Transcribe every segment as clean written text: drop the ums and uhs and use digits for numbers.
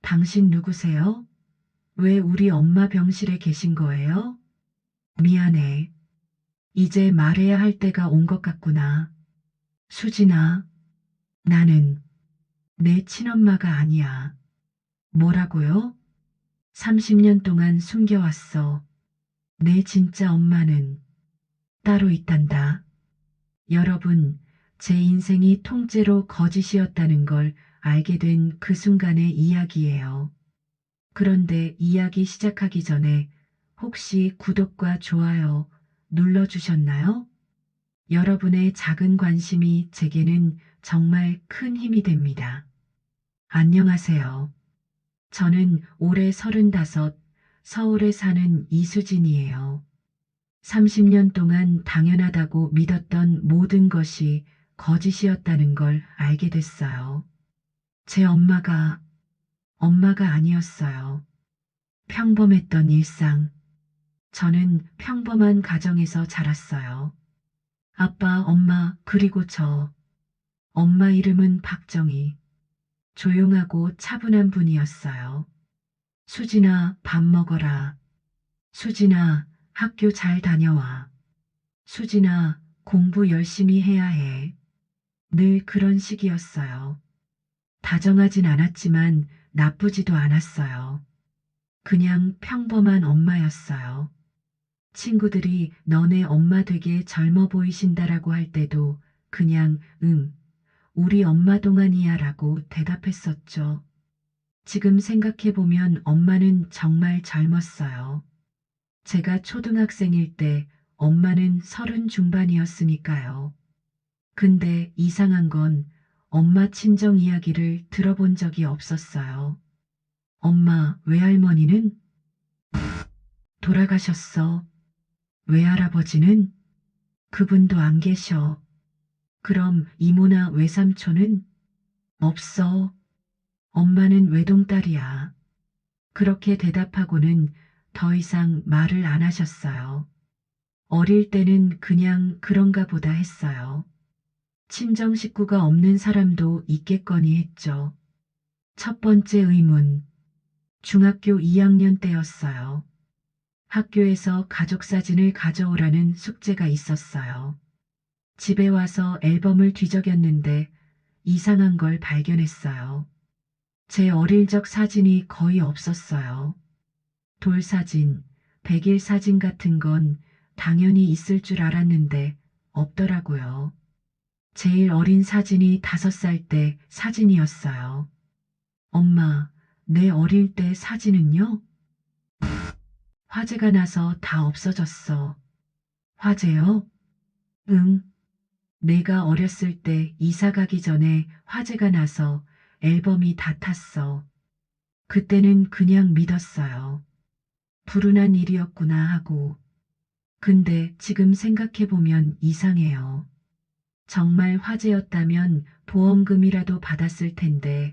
당신 누구세요? 왜 우리 엄마 병실에 계신 거예요? 미안해. 이제 말해야 할 때가 온 것 같구나. 수진아, 나는 내 친엄마가 아니야. 뭐라고요? 30년 동안 숨겨왔어. 내 진짜 엄마는 따로 있단다. 여러분, 제 인생이 통째로 거짓이었다는 걸 알게 된 그 순간의 이야기예요. 그런데 이야기 시작하기 전에 혹시 구독과 좋아요 눌러주셨나요? 여러분의 작은 관심이 제게는 정말 큰 힘이 됩니다. 안녕하세요. 저는 올해 35, 서울에 사는 이수진이에요. 30년 동안 당연하다고 믿었던 모든 것이 거짓이었다는 걸 알게 됐어요. 제 엄마가 아니었어요. 평범했던 일상. 저는 평범한 가정에서 자랐어요. 아빠, 엄마, 그리고 저. 엄마 이름은 박정희. 조용하고 차분한 분이었어요. 수진아, 밥 먹어라. 수진아, 학교 잘 다녀와. 수진아, 공부 열심히 해야 해. 늘 그런 식이었어요. 다정하진 않았지만 나쁘지도 않았어요. 그냥 평범한 엄마였어요. 친구들이 너네 엄마 되게 젊어 보이신다라고 할 때도 그냥 응, 우리 엄마 동안이야 라고 대답했었죠. 지금 생각해보면 엄마는 정말 젊었어요. 제가 초등학생일 때 엄마는 30 중반이었으니까요. 근데 이상한 건 엄마 친정 이야기를 들어본 적이 없었어요. 엄마 외할머니는 돌아가셨어. 외할아버지는 그분도 안 계셔. 그럼 이모나 외삼촌은 없어. 엄마는 외동딸이야. 그렇게 대답하고는 더 이상 말을 안 하셨어요. 어릴 때는 그냥 그런가 보다 했어요. 친정 식구가 없는 사람도 있겠거니 했죠. 첫 번째 의문. 중학교 2학년 때였어요. 학교에서 가족 사진을 가져오라는 숙제가 있었어요. 집에 와서 앨범을 뒤적였는데 이상한 걸 발견했어요. 제 어릴 적 사진이 거의 없었어요. 돌사진, 백일 사진 같은 건 당연히 있을 줄 알았는데 없더라고요. 제일 어린 사진이 5살 때 사진이었어요. 엄마, 내 어릴 때 사진은요? 화재가 나서 다 없어졌어. 화재요? 응. 내가 어렸을 때 이사 가기 전에 화재가 나서 앨범이 다 탔어. 그때는 그냥 믿었어요. 불운한 일이었구나 하고. 근데 지금 생각해보면 이상해요. 정말 화재였다면 보험금이라도 받았을 텐데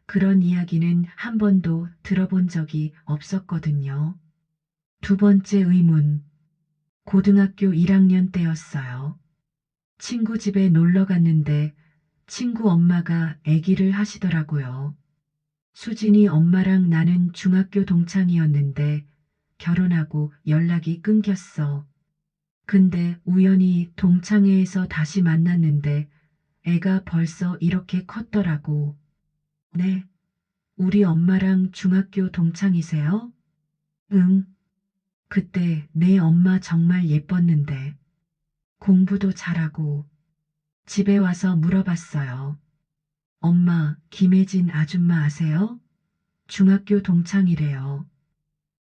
그런 이야기는 한 번도 들어본 적이 없었거든요. 두 번째 의문. 고등학교 1학년 때였어요. 친구 집에 놀러 갔는데 친구 엄마가 아기를 하시더라고요. 수진이 엄마랑 나는 중학교 동창이었는데 결혼하고 연락이 끊겼어. 근데 우연히 동창회에서 다시 만났는데 애가 벌써 이렇게 컸더라고. 네, 우리 엄마랑 중학교 동창이세요? 응, 그때 내 엄마 정말 예뻤는데 공부도 잘하고 집에 와서 물어봤어요. 엄마, 김혜진 아줌마 아세요? 중학교 동창이래요.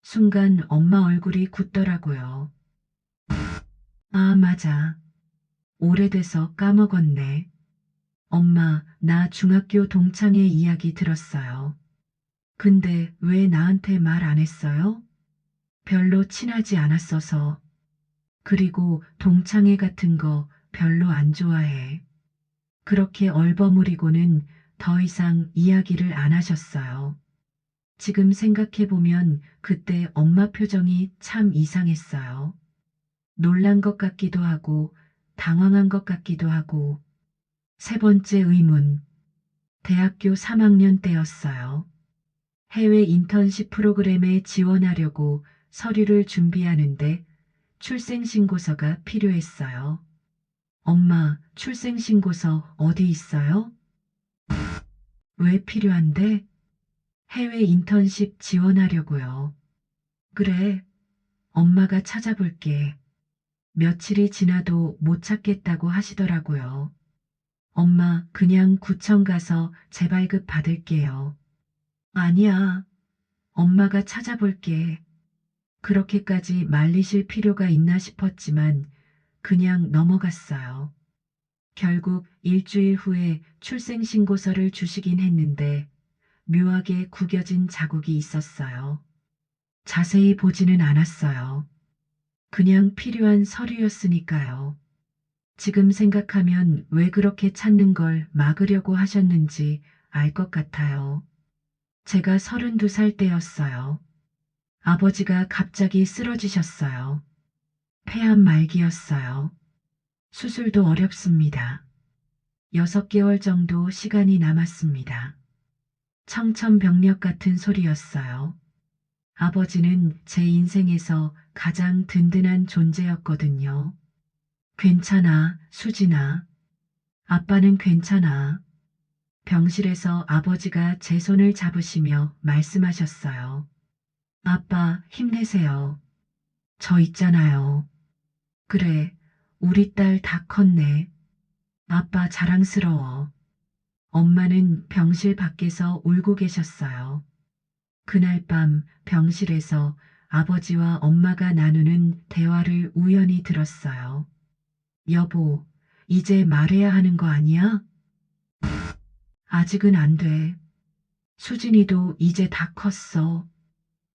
순간 엄마 얼굴이 굳더라고요. 아, 맞아. 오래돼서 까먹었네. 엄마, 나 중학교 동창회 이야기 들었어요. 근데 왜 나한테 말 안 했어요? 별로 친하지 않았어서. 그리고 동창회 같은 거 별로 안 좋아해. 그렇게 얼버무리고는 더 이상 이야기를 안 하셨어요. 지금 생각해보면 그때 엄마 표정이 참 이상했어요. 놀란 것 같기도 하고 당황한 것 같기도 하고. 세 번째 의문. 대학교 3학년 때였어요. 해외 인턴십 프로그램에 지원하려고 서류를 준비하는데 출생신고서가 필요했어요. 엄마, 출생신고서 어디 있어요? 왜 필요한데? 해외 인턴십 지원하려고요. 그래, 엄마가 찾아볼게. 며칠이 지나도 못 찾겠다고 하시더라고요. 엄마, 그냥 구청 가서 재발급 받을게요. 아니야, 엄마가 찾아볼게. 그렇게까지 말리실 필요가 있나 싶었지만 그냥 넘어갔어요. 결국 일주일 후에 출생신고서를 주시긴 했는데 묘하게 구겨진 자국이 있었어요. 자세히 보지는 않았어요. 그냥 필요한 서류였으니까요. 지금 생각하면 왜 그렇게 찾는 걸 막으려고 하셨는지 알 것 같아요. 제가 32살 때였어요. 아버지가 갑자기 쓰러지셨어요. 폐암 말기였어요. 수술도 어렵습니다. 6개월 정도 시간이 남았습니다. 청천벽력 같은 소리였어요. 아버지는 제 인생에서 가장 든든한 존재였거든요. 괜찮아, 수진아. 아빠는 괜찮아. 병실에서 아버지가 제 손을 잡으시며 말씀하셨어요. 아빠, 힘내세요. 저 있잖아요. 그래, 우리 딸 다 컸네. 아빠 자랑스러워. 엄마는 병실 밖에서 울고 계셨어요. 그날 밤 병실에서 아버지와 엄마가 나누는 대화를 우연히 들었어요. 여보, 이제 말해야 하는 거 아니야? 아직은 안 돼. 수진이도 이제 다 컸어.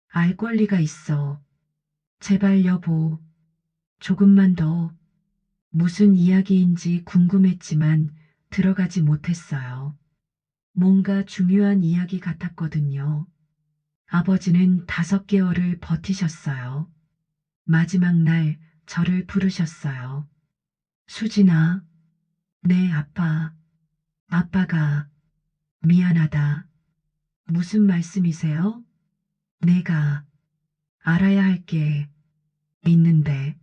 알 권리가 있어. 제발 여보, 조금만 더. 무슨 이야기인지 궁금했지만 들어가지 못했어요. 뭔가 중요한 이야기 같았거든요. 아버지는 5개월을 버티셨어요. 마지막 날 저를 부르셨어요. 수진아, 네, 아빠. 아빠가 미안하다. 무슨 말씀이세요? 내가 알아야 할 게 있는데.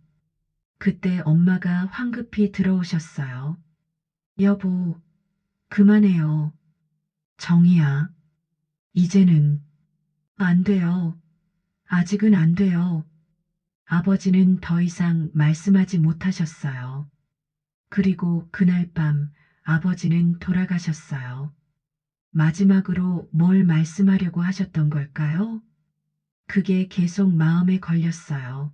그때 엄마가 황급히 들어오셨어요. 여보, 그만해요. 정이야. 이제는 안 돼요. 아직은 안 돼요. 아버지는 더 이상 말씀하지 못하셨어요. 그리고 그날 밤 아버지는 돌아가셨어요. 마지막으로 뭘 말씀하려고 하셨던 걸까요? 그게 계속 마음에 걸렸어요.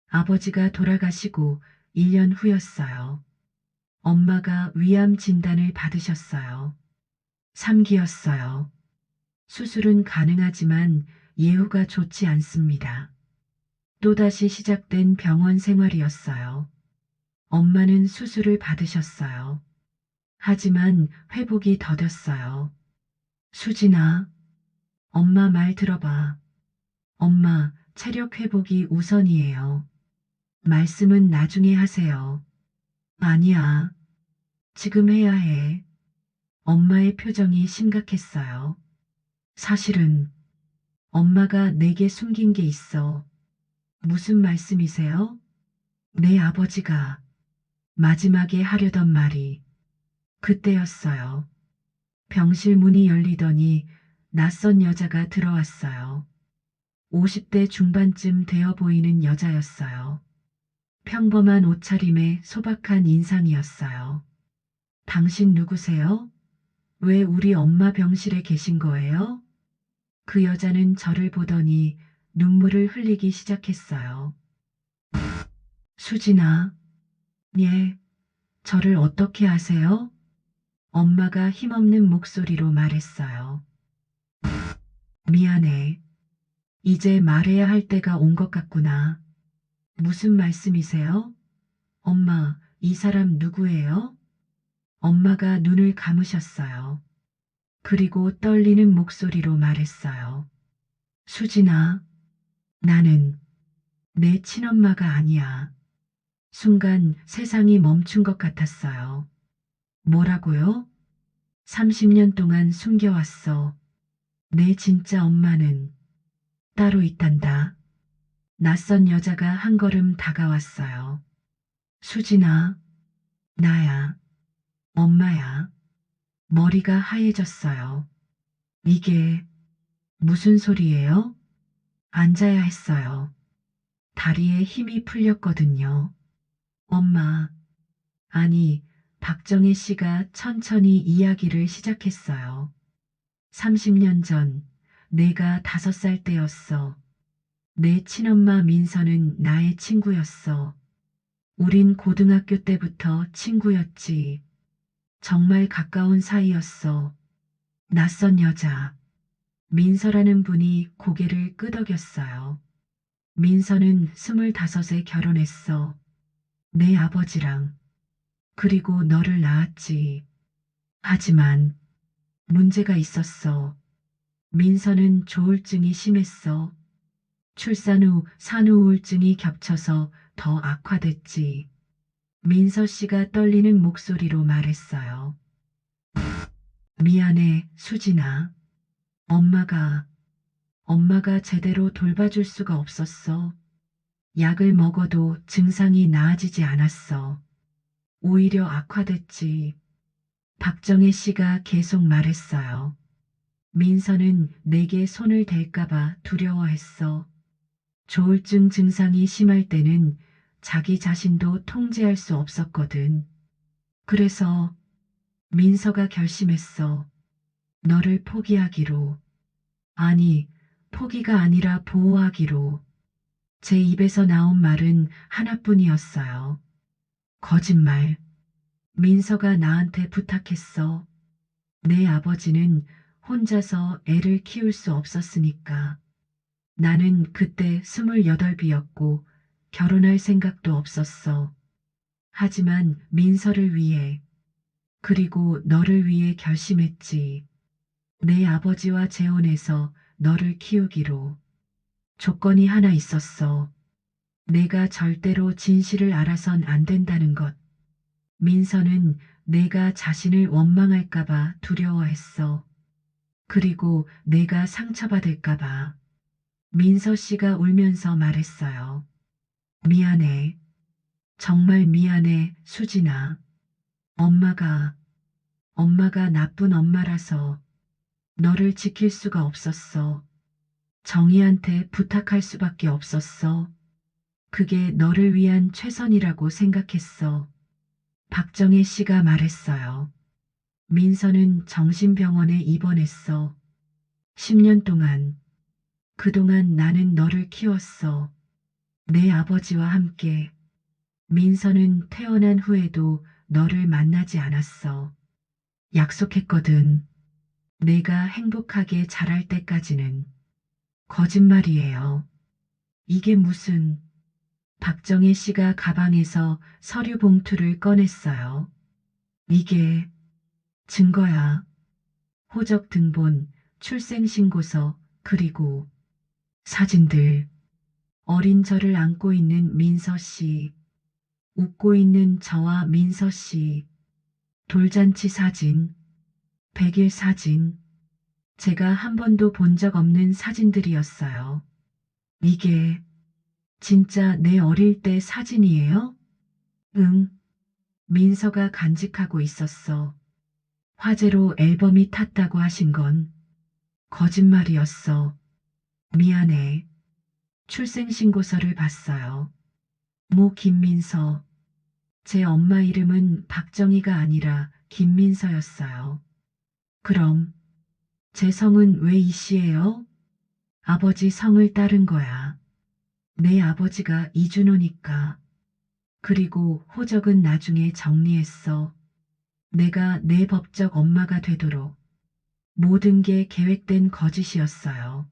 아버지가 돌아가시고 1년 후였어요. 엄마가 위암 진단을 받으셨어요. 3기였어요. 수술은 가능하지만 예후가 좋지 않습니다. 또다시 시작된 병원 생활이었어요. 엄마는 수술을 받으셨어요. 하지만 회복이 더뎠어요. 수진아, 엄마 말 들어봐. 엄마, 체력 회복이 우선이에요. 말씀은 나중에 하세요. 아니야. 지금 해야 해. 엄마의 표정이 심각했어요. 사실은 엄마가 내게 숨긴 게 있어. 무슨 말씀이세요? 내 아버지가 마지막에 하려던 말이 그때였어요. 병실 문이 열리더니 낯선 여자가 들어왔어요. 50대 중반쯤 되어 보이는 여자였어요. 평범한 옷차림에 소박한 인상이었어요. 당신 누구세요? 왜 우리 엄마 병실에 계신 거예요? 그 여자는 저를 보더니 눈물을 흘리기 시작했어요. 수진아, 예, 저를 어떻게 아세요? 엄마가 힘없는 목소리로 말했어요. 미안해. 이제 말해야 할 때가 온 것 같구나. 무슨 말씀이세요? 엄마, 이 사람 누구예요? 엄마가 눈을 감으셨어요. 그리고 떨리는 목소리로 말했어요. 수진아, 나는 내 친엄마가 아니야. 순간 세상이 멈춘 것 같았어요. 뭐라고요? 30년 동안 숨겨왔어. 내 진짜 엄마는 따로 있단다. 낯선 여자가 한 걸음 다가왔어요. 수진아, 나야, 엄마야. 머리가 하얘졌어요. 이게 무슨 소리예요? 앉아야 했어요. 다리에 힘이 풀렸거든요. 엄마, 아니, 박정혜 씨가 천천히 이야기를 시작했어요. 30년 전, 내가 5살 때였어. 내 친엄마 민서는 나의 친구였어. 우린 고등학교 때부터 친구였지. 정말 가까운 사이였어. 낯선 여자. 민서라는 분이 고개를 끄덕였어요. 민서는 25에 결혼했어. 내 아버지랑. 그리고 너를 낳았지. 하지만 문제가 있었어. 민서는 조울증이 심했어. 출산 후 산후우울증이 겹쳐서 더 악화됐지. 민서 씨가 떨리는 목소리로 말했어요. 미안해, 수진아. 엄마가 제대로 돌봐줄 수가 없었어. 약을 먹어도 증상이 나아지지 않았어. 오히려 악화됐지. 박정혜 씨가 계속 말했어요. 민서는 내게 손을 댈까봐 두려워했어. 조울증 증상이 심할 때는 자기 자신도 통제할 수 없었거든. 그래서 민서가 결심했어. 너를 포기하기로. 아니, 포기가 아니라 보호하기로. 제 입에서 나온 말은 하나뿐이었어요. 거짓말. 민서가 나한테 부탁했어. 내 아버지는 혼자서 애를 키울 수 없었으니까. 나는 그때 28이었고 결혼할 생각도 없었어. 하지만 민서를 위해, 그리고 너를 위해 결심했지. 내 아버지와 재혼해서 너를 키우기로. 조건이 하나 있었어. 내가 절대로 진실을 알아선 안 된다는 것. 민서는 내가 자신을 원망할까봐 두려워했어. 그리고 내가 상처받을까봐. 민서 씨가 울면서 말했어요. 미안해. 정말 미안해, 수진아. 엄마가, 엄마가 나쁜 엄마라서 너를 지킬 수가 없었어. 정희한테 부탁할 수밖에 없었어. 그게 너를 위한 최선이라고 생각했어. 박정혜 씨가 말했어요. 민서는 정신병원에 입원했어. 10년 동안. 그동안 나는 너를 키웠어. 내 아버지와 함께. 민서는 태어난 후에도 너를 만나지 않았어. 약속했거든. 내가 행복하게 자랄 때까지는. 거짓말이에요. 이게 무슨. 박정혜 씨가 가방에서 서류 봉투를 꺼냈어요. 이게 증거야. 호적 등본, 출생신고서, 그리고 사진들. 어린 저를 안고 있는 민서 씨. 웃고 있는 저와 민서 씨. 돌잔치 사진. 100일 사진. 제가 한 번도 본 적 없는 사진들이었어요. 이게 진짜 내 어릴 때 사진이에요? 응. 민서가 간직하고 있었어. 화재로 앨범이 탔다고 하신 건 거짓말이었어. 미안해. 출생신고서를 봤어요. 모 김민서. 제 엄마 이름은 박정희가 아니라 김민서였어요. 그럼 제 성은 왜 이 씨예요? 아버지 성을 따른 거야. 내 아버지가 이준호니까. 그리고 호적은 나중에 정리했어. 내가 내 법적 엄마가 되도록. 모든 게 계획된 거짓이었어요.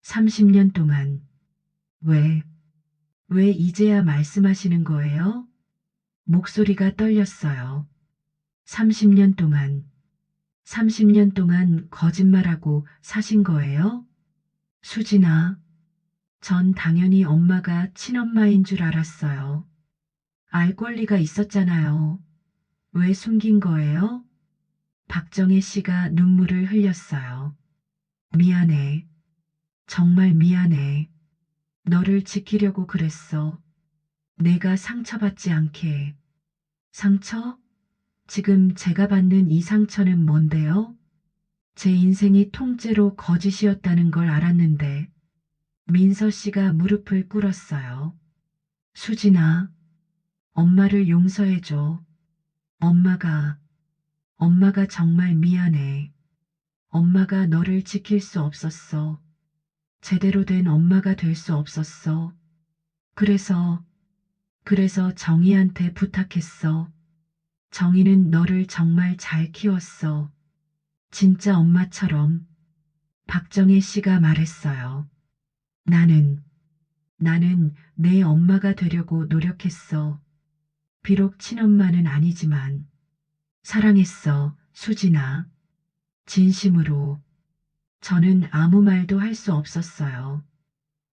30년 동안. 왜, 왜 이제야 말씀하시는 거예요? 목소리가 떨렸어요. 30년 동안. 30년 동안 거짓말하고 사신 거예요? 수진아, 전 당연히 엄마가 친엄마인 줄 알았어요. 알 권리가 있었잖아요. 왜 숨긴 거예요? 박정혜 씨가 눈물을 흘렸어요. 미안해. 정말 미안해. 너를 지키려고 그랬어. 내가 상처받지 않게. 상처? 지금 제가 받는 이 상처는 뭔데요? 제 인생이 통째로 거짓이었다는 걸 알았는데 민서 씨가 무릎을 꿇었어요. 수진아, 엄마를 용서해줘. 엄마가, 엄마가 정말 미안해. 엄마가 너를 지킬 수 없었어. 제대로 된 엄마가 될 수 없었어. 그래서, 그래서 정희한테 부탁했어. 정희는 너를 정말 잘 키웠어. 진짜 엄마처럼. 박정혜 씨가 말했어요. 나는, 나는 내 엄마가 되려고 노력했어. 비록 친엄마는 아니지만. 사랑했어, 수진아. 진심으로. 저는 아무 말도 할 수 없었어요.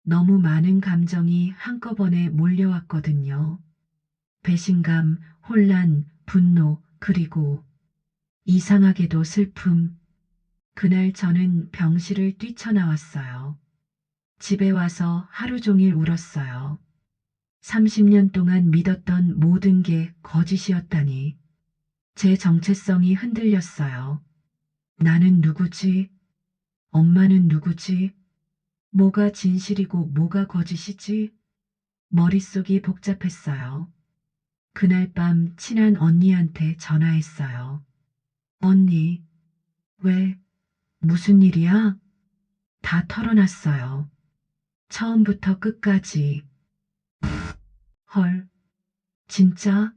너무 많은 감정이 한꺼번에 몰려왔거든요. 배신감, 혼란, 분노, 그리고 이상하게도 슬픔. 그날 저는 병실을 뛰쳐나왔어요. 집에 와서 하루 종일 울었어요. 30년 동안 믿었던 모든 게 거짓이었다니. 제 정체성이 흔들렸어요. 나는 누구지? 엄마는 누구지? 뭐가 진실이고 뭐가 거짓이지? 머릿속이 복잡했어요. 그날 밤 친한 언니한테 전화했어요. 언니, 왜, 무슨 일이야? 다 털어놨어요. 처음부터 끝까지. 헐, 진짜?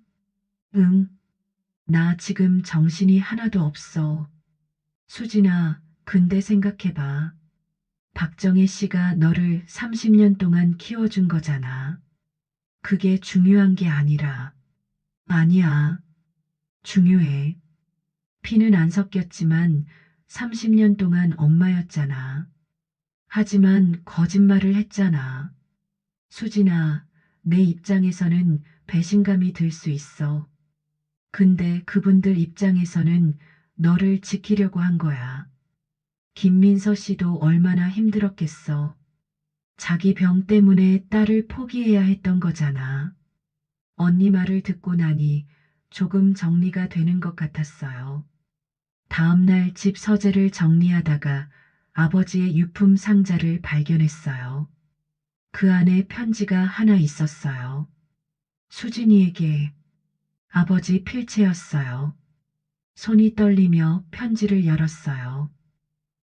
응, 나 지금 정신이 하나도 없어. 수진아, 근데 생각해봐. 박정혜 씨가 너를 30년 동안 키워준 거잖아. 그게 중요한 게 아니라. 아니야. 중요해. 피는 안 섞였지만 30년 동안 엄마였잖아. 하지만 거짓말을 했잖아. 수진아, 내 입장에서는 배신감이 들 수 있어. 근데 그분들 입장에서는 너를 지키려고 한 거야. 김민서 씨도 얼마나 힘들었겠어. 자기 병 때문에 딸을 포기해야 했던 거잖아. 언니 말을 듣고 나니 조금 정리가 되는 것 같았어요. 다음날 집 서재를 정리하다가 아버지의 유품 상자를 발견했어요. 그 안에 편지가 하나 있었어요. 수진이에게. 아버지 필체였어요. 손이 떨리며 편지를 열었어요.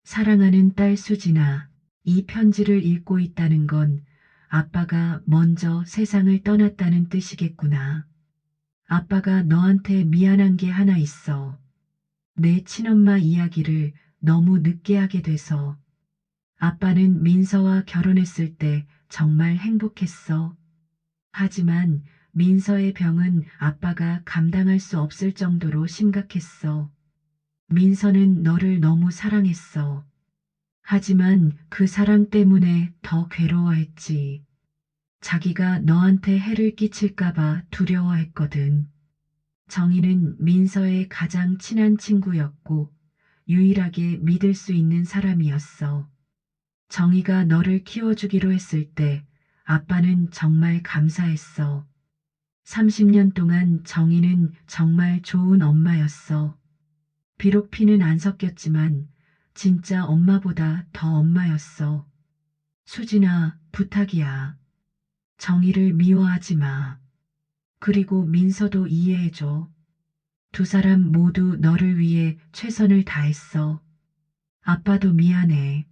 사랑하는 딸 수진아, 이 편지를 읽고 있다는 건 아빠가 먼저 세상을 떠났다는 뜻이겠구나. 아빠가 너한테 미안한 게 하나 있어. 내 친엄마 이야기를 너무 늦게 하게 돼서. 아빠는 민서와 결혼했을 때 정말 행복했어. 하지만 민서의 병은 아빠가 감당할 수 없을 정도로 심각했어. 민서는 너를 너무 사랑했어. 하지만 그 사랑 때문에 더 괴로워했지. 자기가 너한테 해를 끼칠까봐 두려워했거든. 정희는 민서의 가장 친한 친구였고 유일하게 믿을 수 있는 사람이었어. 정희가 너를 키워주기로 했을 때 아빠는 정말 감사했어. 30년 동안 정희는 정말 좋은 엄마였어. 비록 피는 안 섞였지만 진짜 엄마보다 더 엄마였어. 수진아, 부탁이야. 정희를 미워하지 마. 그리고 민서도 이해해줘. 두 사람 모두 너를 위해 최선을 다했어. 아빠도 미안해.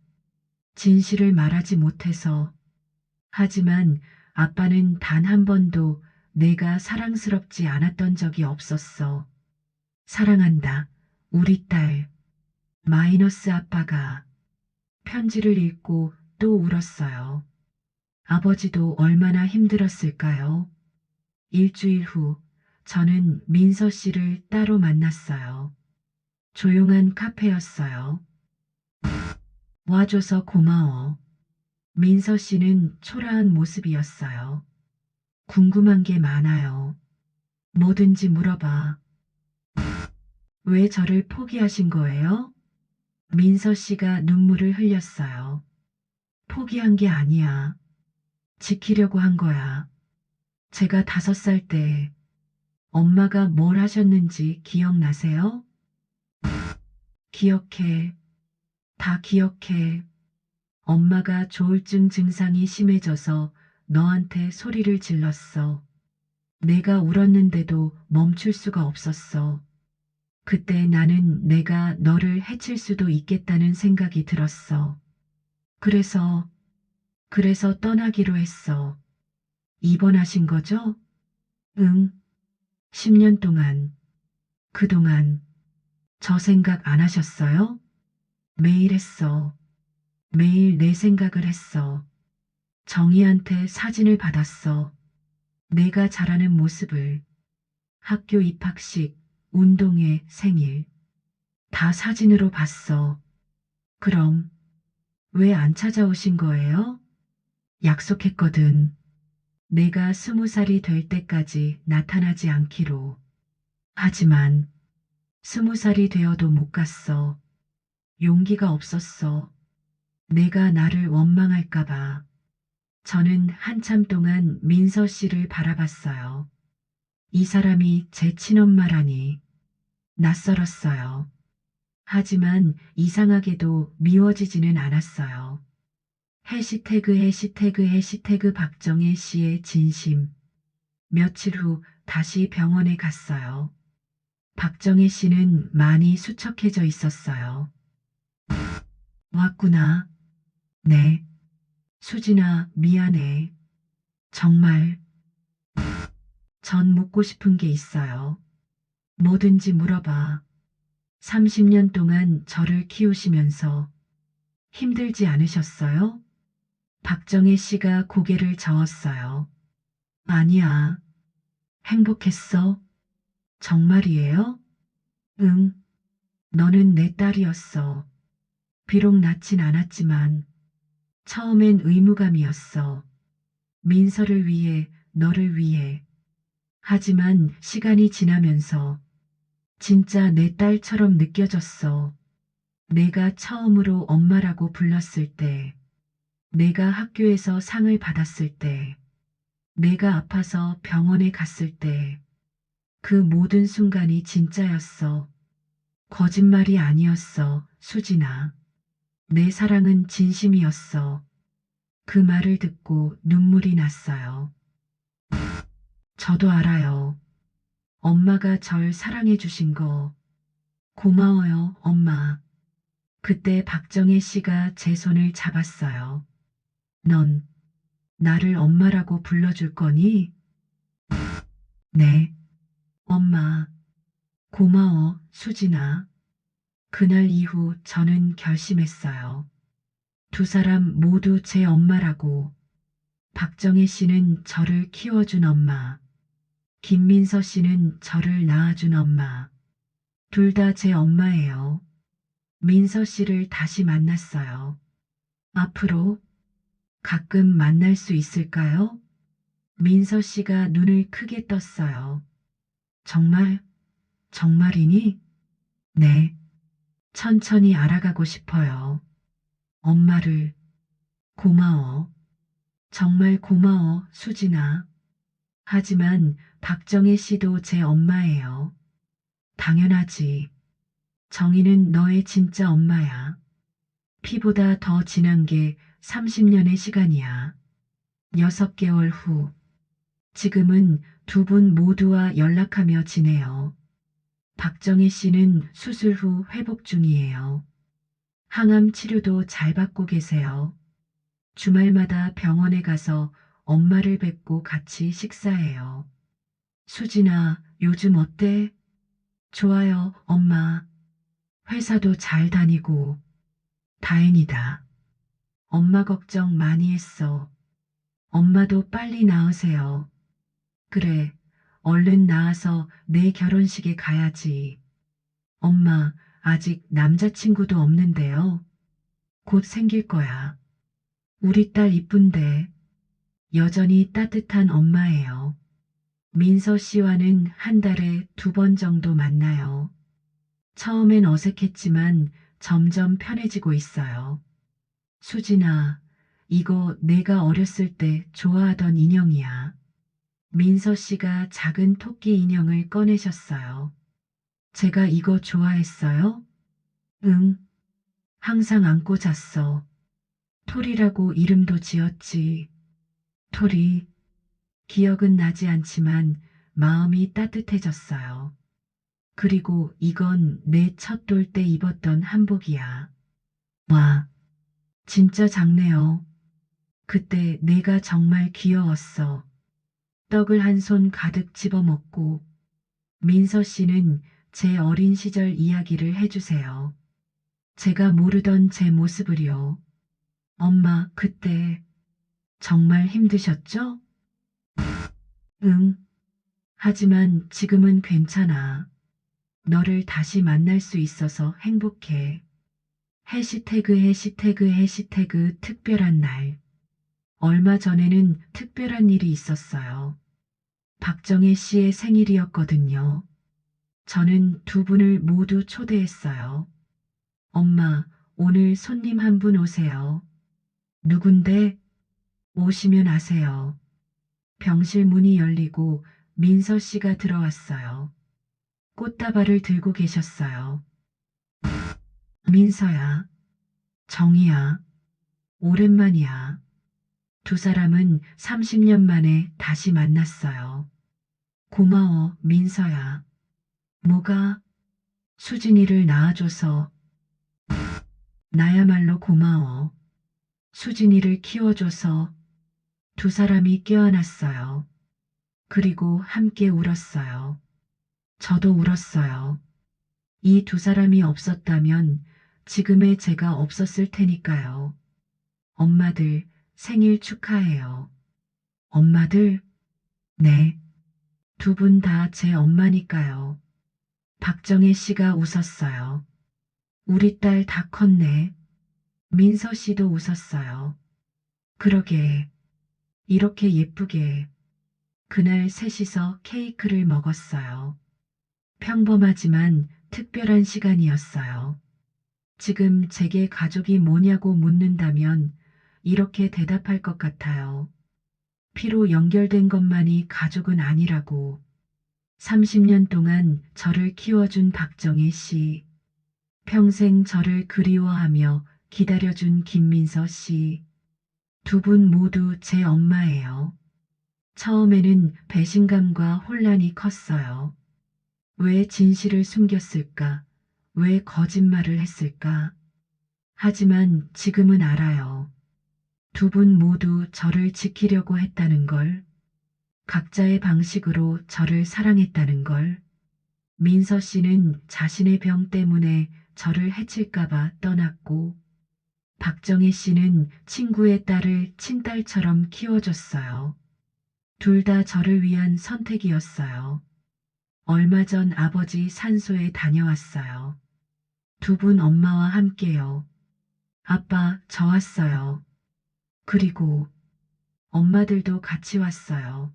진실을 말하지 못해서. 하지만 아빠는 단 한 번도 내가 사랑스럽지 않았던 적이 없었어. 사랑한다. 우리 딸. 마이너스 아빠가 편지를 읽고 또 울었어요. 아버지도 얼마나 힘들었을까요? 일주일 후 저는 민서 씨를 따로 만났어요. 조용한 카페였어요. 와줘서 고마워. 민서 씨는 초라한 모습이었어요. 궁금한 게 많아요. 뭐든지 물어봐. 왜 저를 포기하신 거예요? 민서 씨가 눈물을 흘렸어요. 포기한 게 아니야. 지키려고 한 거야. 제가 5살 때 엄마가 뭘 하셨는지 기억나세요? 기억해. 다 기억해. 엄마가 조울증 증상이 심해져서 너한테 소리를 질렀어. 내가 울었는데도 멈출 수가 없었어. 그때 나는 내가 너를 해칠 수도 있겠다는 생각이 들었어. 그래서, 그래서 떠나기로 했어. 입원하신 거죠? 응. 10년 동안. 그동안 저 생각 안 하셨어요? 매일 했어. 매일 내 생각을 했어. 정희한테 사진을 받았어. 내가 자라는 모습을. 학교 입학식, 운동회, 생일. 다 사진으로 봤어. 그럼 왜 안 찾아오신 거예요? 약속했거든. 내가 20살이 될 때까지 나타나지 않기로. 하지만 20살이 되어도 못 갔어. 용기가 없었어. 내가 나를 원망할까봐. 저는 한참 동안 민서 씨를 바라봤어요. 이 사람이 제 친엄마라니. 낯설었어요. 하지만 이상하게도 미워지지는 않았어요. 해시태그 박정혜 씨의 진심. 며칠 후 다시 병원에 갔어요. 박정혜 씨는 많이 수척해져 있었어요. 왔구나. 네. 수진아, 미안해. 정말. 전 묻고 싶은 게 있어요. 뭐든지 물어봐. 30년 동안 저를 키우시면서 힘들지 않으셨어요? 박정혜 씨가 고개를 저었어요. 아니야. 행복했어. 정말이에요? 응. 너는 내 딸이었어. 비록 낳진 않았지만 처음엔 의무감이었어. 민서를 위해, 너를 위해. 하지만 시간이 지나면서 진짜 내 딸처럼 느껴졌어. 내가 처음으로 엄마라고 불렀을 때, 내가 학교에서 상을 받았을 때, 내가 아파서 병원에 갔을 때, 그 모든 순간이 진짜였어. 거짓말이 아니었어, 수진아. 내 사랑은 진심이었어. 그 말을 듣고 눈물이 났어요. 저도 알아요. 엄마가 절 사랑해 주신 거. 고마워요, 엄마. 그때 박정혜 씨가 제 손을 잡았어요. 넌 나를 엄마라고 불러줄 거니? 네. 엄마. 고마워, 수진아. 그날 이후 저는 결심했어요. 두 사람 모두 제 엄마라고. 박정혜 씨는 저를 키워준 엄마. 김민서 씨는 저를 낳아준 엄마. 둘 다 제 엄마예요. 민서 씨를 다시 만났어요. 앞으로 가끔 만날 수 있을까요? 민서 씨가 눈을 크게 떴어요. 정말, 정말이니? 네. 천천히 알아가고 싶어요. 엄마를. 고마워. 정말 고마워, 수진아. 하지만 박정혜 씨도 제 엄마예요. 당연하지. 정희는 너의 진짜 엄마야. 피보다 더 진한 게 30년의 시간이야. 6개월 후. 지금은 두 분 모두와 연락하며 지내요. 박정희 씨는 수술 후 회복 중이에요. 항암 치료도 잘 받고 계세요. 주말마다 병원에 가서 엄마를 뵙고 같이 식사해요. 수진아, 요즘 어때? 좋아요, 엄마. 회사도 잘 다니고. 다행이다. 엄마 걱정 많이 했어. 엄마도 빨리 나으세요. 그래, 얼른 나아서 내 결혼식에 가야지. 엄마, 아직 남자친구도 없는데요. 곧 생길 거야. 우리 딸 이쁜데 여전히 따뜻한 엄마예요. 민서 씨와는 한 달에 2번 정도 만나요. 처음엔 어색했지만 점점 편해지고 있어요. 수진아, 이거 내가 어렸을 때 좋아하던 인형이야. 민서 씨가 작은 토끼 인형을 꺼내셨어요. 제가 이거 좋아했어요? 응, 항상 안고 잤어. 토리라고 이름도 지었지. 토리, 기억은 나지 않지만 마음이 따뜻해졌어요. 그리고 이건 내 첫 돌 때 입었던 한복이야. 와, 진짜 작네요. 그때 내가 정말 귀여웠어. 떡을 한 손 가득 집어먹고 민서 씨는 제 어린 시절 이야기를 해주세요. 제가 모르던 제 모습을요. 엄마, 그때 정말 힘드셨죠? 응. 하지만 지금은 괜찮아. 너를 다시 만날 수 있어서 행복해. 해시태그 특별한 날. 얼마 전에는 특별한 일이 있었어요. 박정혜 씨의 생일이었거든요. 저는 두 분을 모두 초대했어요. 엄마, 오늘 손님 한 분 오세요. 누군데? 오시면 아세요. 병실 문이 열리고 민서 씨가 들어왔어요. 꽃다발을 들고 계셨어요. 민서야, 정희야, 오랜만이야. 두 사람은 30년 만에 다시 만났어요. 고마워, 민서야. 뭐가? 수진이를 낳아줘서 나야말로 고마워. 수진이를 키워줘서 두 사람이 껴안았어요. 그리고 함께 울었어요. 저도 울었어요. 이 두 사람이 없었다면 지금의 제가 없었을 테니까요. 엄마들 생일 축하해요. 엄마들? 네. 두 분 다 제 엄마니까요. 박정혜 씨가 웃었어요. 우리 딸 다 컸네. 민서 씨도 웃었어요. 그러게. 이렇게 예쁘게. 그날 셋이서 케이크를 먹었어요. 평범하지만 특별한 시간이었어요. 지금 제게 가족이 뭐냐고 묻는다면 이렇게 대답할 것 같아요. 피로 연결된 것만이 가족은 아니라고. 30년 동안 저를 키워준 박정혜 씨. 평생 저를 그리워하며 기다려준 김민서 씨. 두 분 모두 제 엄마예요. 처음에는 배신감과 혼란이 컸어요. 왜 진실을 숨겼을까? 왜 거짓말을 했을까? 하지만 지금은 알아요. 두 분 모두 저를 지키려고 했다는 걸, 각자의 방식으로 저를 사랑했다는 걸, 민서 씨는 자신의 병 때문에 저를 해칠까봐 떠났고, 박정혜 씨는 친구의 딸을 친딸처럼 키워줬어요. 둘 다 저를 위한 선택이었어요. 얼마 전 아버지 산소에 다녀왔어요. 두 분 엄마와 함께요. 아빠, 저 왔어요. 그리고 엄마들도 같이 왔어요.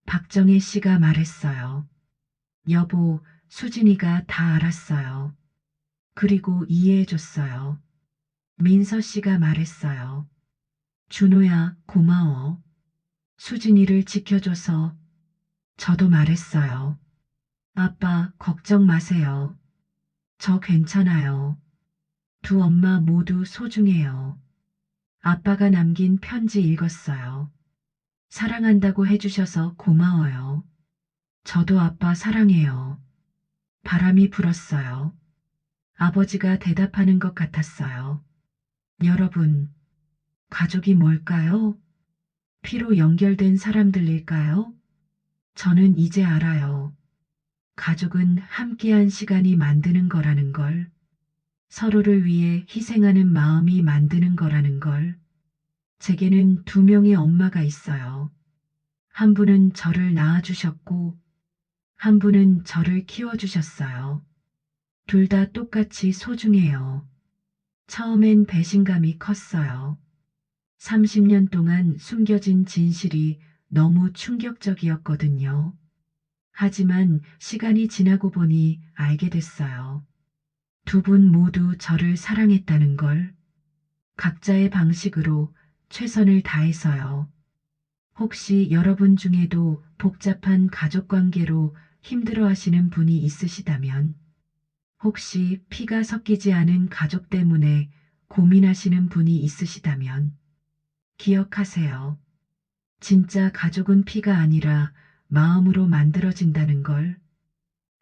박정혜 씨가 말했어요. 여보, 수진이가 다 알았어요. 그리고 이해해줬어요. 민서 씨가 말했어요. 준호야, 고마워. 수진이를 지켜줘서 저도 말했어요. 아빠, 걱정 마세요. 저 괜찮아요. 두 엄마 모두 소중해요. 아빠가 남긴 편지 읽었어요. 사랑한다고 해주셔서 고마워요. 저도 아빠 사랑해요. 바람이 불었어요. 아버지가 대답하는 것 같았어요. 여러분, 가족이 뭘까요? 피로 연결된 사람들일까요? 저는 이제 알아요. 가족은 함께한 시간이 만드는 거라는 걸, 서로를 위해 희생하는 마음이 만드는 거라는 걸. 제게는 두 명의 엄마가 있어요. 한 분은 저를 낳아주셨고, 한 분은 저를 키워주셨어요. 둘 다 똑같이 소중해요. 처음엔 배신감이 컸어요. 30년 동안 숨겨진 진실이 너무 충격적이었거든요. 하지만 시간이 지나고 보니 알게 됐어요. 두 분 모두 저를 사랑했다는 걸, 각자의 방식으로 최선을 다해서요. 혹시 여러분 중에도 복잡한 가족 관계로 힘들어 하시는 분이 있으시다면, 혹시 피가 섞이지 않은 가족 때문에 고민하시는 분이 있으시다면, 기억하세요. 진짜 가족은 피가 아니라 마음으로 만들어진다는 걸,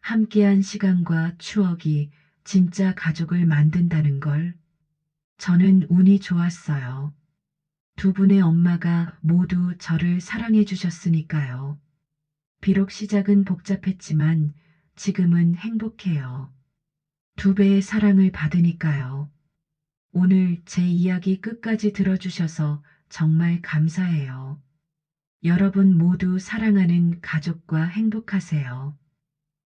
함께한 시간과 추억이 진짜 가족을 만든다는 걸, 저는 운이 좋았어요. 두 분의 엄마가 모두 저를 사랑해 주셨으니까요. 비록 시작은 복잡했지만 지금은 행복해요. 두 배의 사랑을 받으니까요. 오늘 제 이야기 끝까지 들어주셔서 정말 감사해요. 여러분 모두 사랑하는 가족과 행복하세요.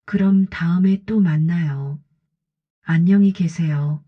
그럼 다음에 또 만나요. 안녕히 계세요.